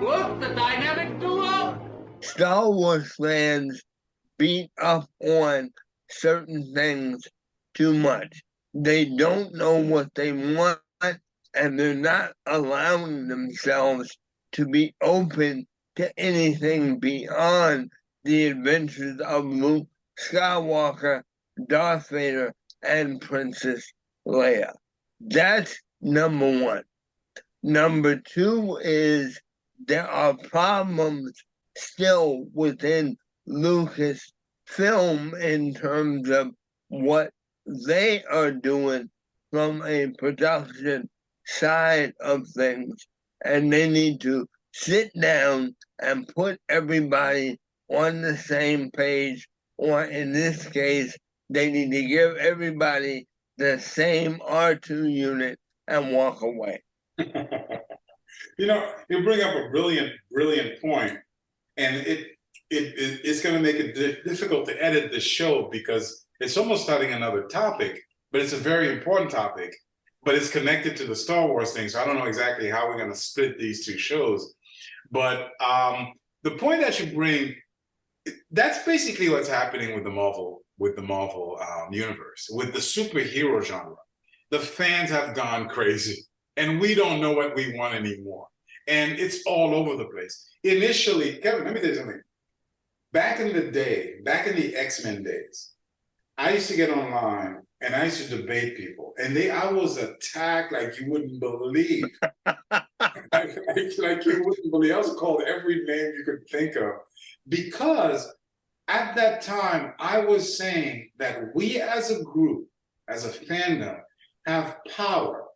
Look, the dynamic duo! Star Wars fans beat up on certain things too much. They don't know what they want, and they're not allowing themselves to be open to anything beyond the adventures of Luke Skywalker, Darth Vader, and Princess Leia. That's number one. Number two is there are problems still within Lucasfilm in terms of what they are doing from a production side of things. And they need to sit down and put everybody on the same page, or in this case, they need to give everybody the same R2 unit and walk away. You bring up a brilliant point, and it's going to make it difficult to edit the show because it's almost starting another topic, but it's a very important topic, but it's connected to the Star Wars thing. So I don't know exactly how we're going to split these two shows, but the point that you bring, that's basically what's happening with the Marvel universe, with the superhero genre. The fans have gone crazy, and we don't know what we want anymore. And it's all over the place. Initially, Kevin, let me tell you something. Back in the day, back in the X-Men days, I used to get online and I used to debate people. And I was attacked like you wouldn't believe. like you wouldn't believe. I was called every name you could think of. Because at that time, I was saying that we as a group, as a fandom, have power.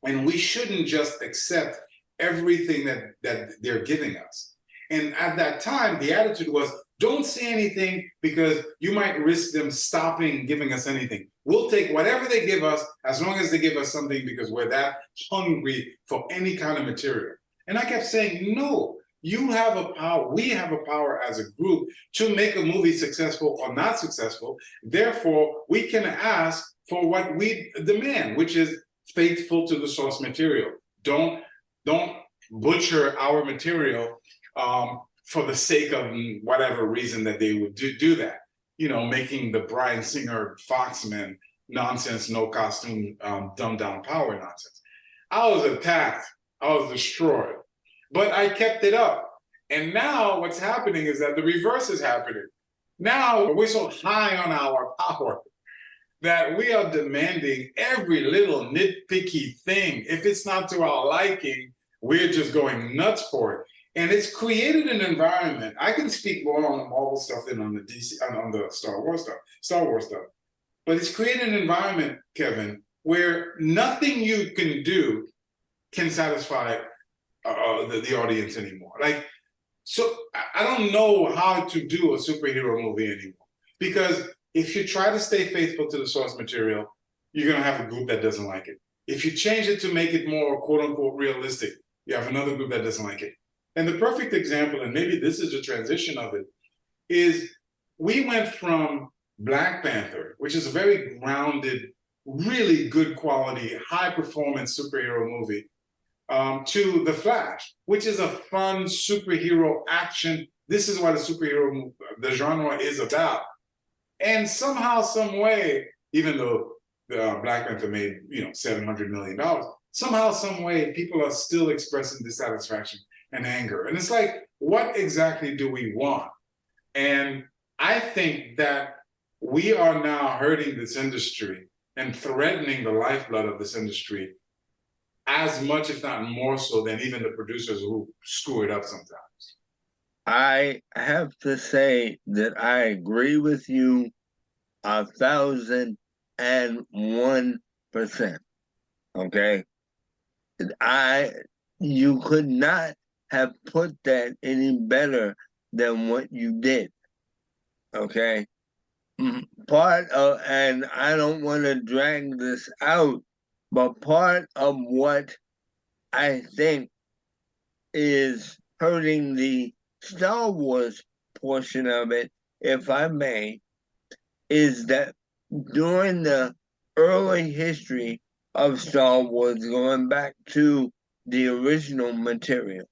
And we shouldn't just accept everything that they're giving us. And at that time, the attitude was, don't say anything because you might risk them stopping giving us anything. We'll take whatever they give us as long as they give us something because we're that hungry for any kind of material. And I kept saying, no, you have a power. We have a power as a group to make a movie successful or not successful. Therefore, we can ask for what we demand, which is faithful to the source material. Don't butcher our material for the sake of whatever reason that they would do that. Making the Bryan Singer Foxman nonsense, no costume, dumbed down power nonsense. I was attacked. I was destroyed. But I kept it up. And now what's happening is that the reverse is happening. Now we're so high on our power that we are demanding every little nitpicky thing. If it's not to our liking, we're just going nuts for it. And it's created an environment. I can speak more on the Marvel stuff than on the DC, on the Star Wars stuff. But it's created an environment, Kevin, where nothing you can do can satisfy the audience anymore. So I don't know how to do a superhero movie anymore. Because if you try to stay faithful to the source material, you're going to have a group that doesn't like it. If you change it to make it more quote unquote realistic, you have another group that doesn't like it. And the perfect example, and maybe this is the transition of it, is we went from Black Panther, which is a very grounded, really good quality, high performance superhero movie, to The Flash, which is a fun superhero action. This is what the genre is about. And somehow, some way, even though Black Panther made, $700 million, somehow, some way, people are still expressing dissatisfaction and anger. And it's like, what exactly do we want? And I think that we are now hurting this industry and threatening the lifeblood of this industry as much, if not more so, than even the producers who screw it up sometimes. I have to say that I agree with you 1,001%. Okay? You could not have put that any better than what you did. Okay? And I don't want to drag this out, but part of what I think is hurting the Star Wars portion of it, if I may, is that during the early history of Star Wars, going back to the original material,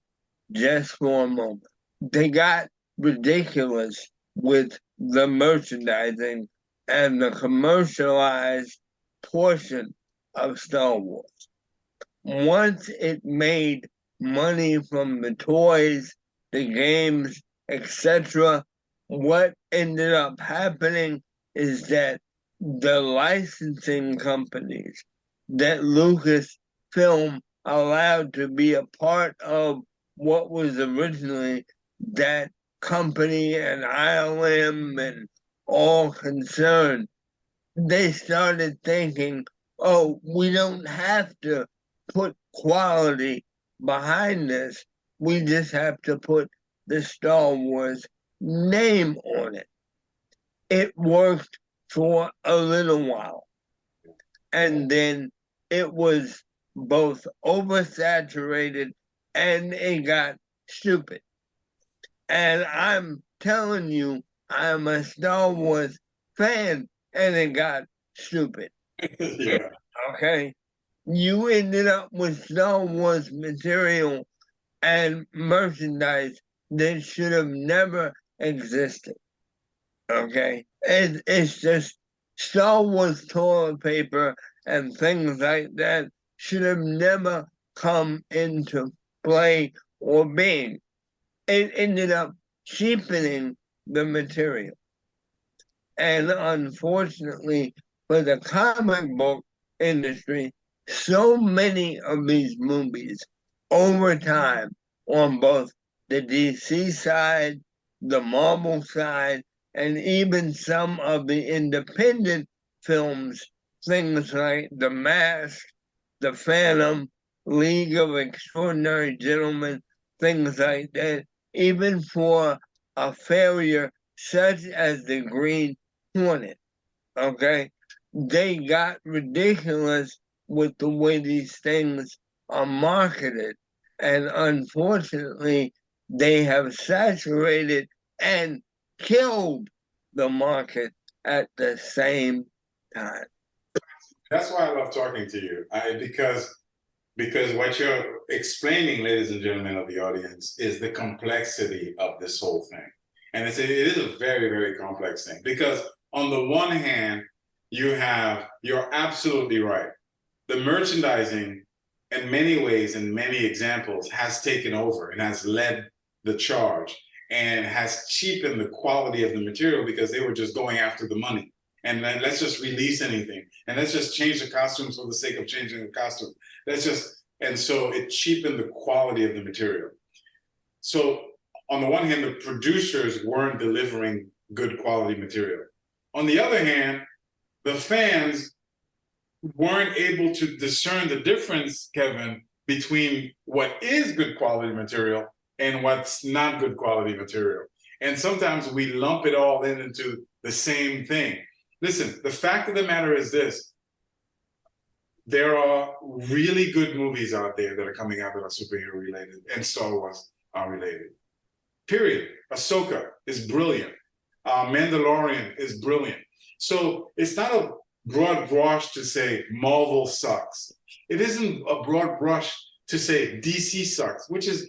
just for a moment. They got ridiculous with the merchandising and the commercialized portion of Star Wars. Once it made money from the toys, the games, etc., what ended up happening is that the licensing companies that Lucasfilm allowed to be a part of what was originally that company and ILM and all concerned, they started thinking, oh, we don't have to put quality behind this. We just have to put the Star Wars name on it. It worked for a little while. And then it was both oversaturated and it got stupid. And I'm telling you, I'm a Star Wars fan and it got stupid. Yeah. Okay. You ended up with Star Wars material and merchandise that should have never existed. Okay. It's just Star Wars toilet paper and things like that should have never come into play or being. It ended up cheapening the material. And unfortunately for the comic book industry, so many of these movies over time on both the DC side, the Marvel side, and even some of the independent films, things like The Mask, The Phantom, League of Extraordinary Gentlemen, things like that, even for a failure such as the Green Hornet, okay? They got ridiculous with the way these things are marketed. And unfortunately, they have saturated and killed the market at the same time. That's why I love talking to you. Because what you're explaining, ladies and gentlemen of the audience, is the complexity of this whole thing. And it is a very, very complex thing. Because on the one hand, you're absolutely right. The merchandising, in many ways, in many examples, has taken over and has led the charge and has cheapened the quality of the material because they were just going after the money. And then let's just release anything. And let's just change the costumes for the sake of changing the costume. And so it cheapened the quality of the material. So on the one hand, the producers weren't delivering good quality material. On the other hand, the fans weren't able to discern the difference, Kevin, between what is good quality material and what's not good quality material. And sometimes we lump it all into the same thing. Listen, the fact of the matter is this. There are really good movies out there that are coming out that are superhero related and Star Wars are related. Period. Ahsoka is brilliant. Mandalorian is brilliant. So it's not a broad brush to say Marvel sucks. It isn't a broad brush to say DC sucks, which is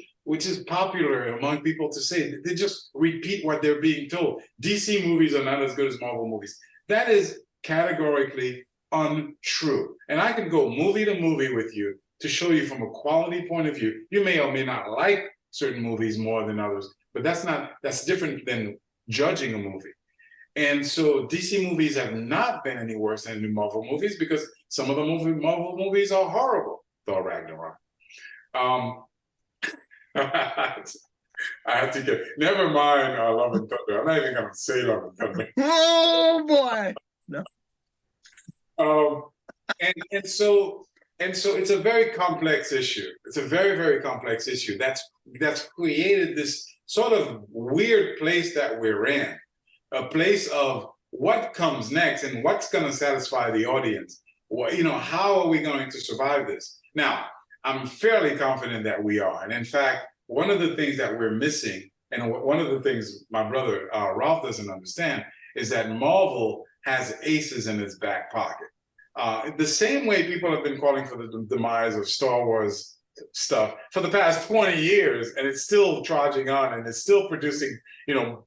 popular among people to say. They just repeat what they're being told. DC movies are not as good as Marvel movies. That is categorically untrue. And I can go movie to movie with you to show you from a quality point of view. You may or may not like certain movies more than others, but that's different than judging a movie. And so DC movies have not been any worse than the Marvel movies because some of the Marvel movies are horrible. Thor Ragnarok. I have to get, never mind Love and Thunder. I'm not even going to say Love and Thunder. Oh boy. No. And so it's a very complex issue. It's a very, very complex issue that's created this sort of weird place that we're in, a place of what comes next and what's going to satisfy the audience. How are we going to survive this? Now, I'm fairly confident that we are. And in fact, one of the things that we're missing, and one of the things my brother Ralph doesn't understand, is that Marvel has aces in its back pocket. The same way people have been calling for the demise of Star Wars stuff for the past 20 years, and it's still trudging on, and it's still producing,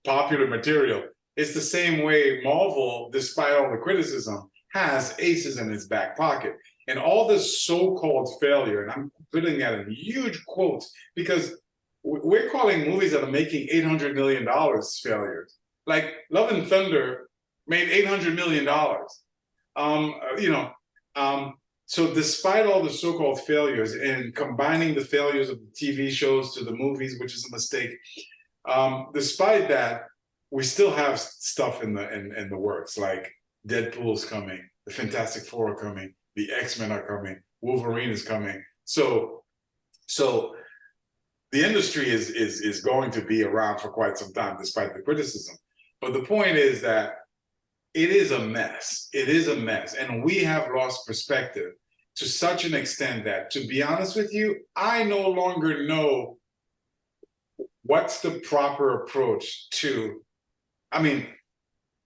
popular material. It's the same way Marvel, despite all the criticism, has aces in its back pocket. And all this so-called failure, and I'm putting that in huge quotes, because we're calling movies that are making $800 million failures. Like Love and Thunder made $800 million. So despite all the so-called failures and combining the failures of the TV shows to the movies, which is a mistake, despite that, we still have stuff in the works, like Deadpool's coming, the Fantastic Four are coming, the X-Men are coming, Wolverine is coming. So the industry is going to be around for quite some time, despite the criticism. But the point is that it is a mess. It is a mess. And we have lost perspective to such an extent that, to be honest with you, I no longer know what's the proper approach to, I mean,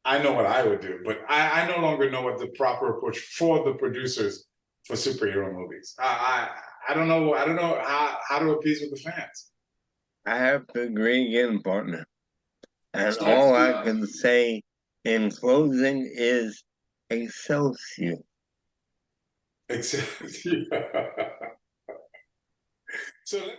I know what I would do, but I no longer know what the proper approach for the producers for superhero movies. I don't know. I don't know how to appease with the fans. I have to agree again, partner. And all I can say in closing is Excelsior. Excelsior. So let me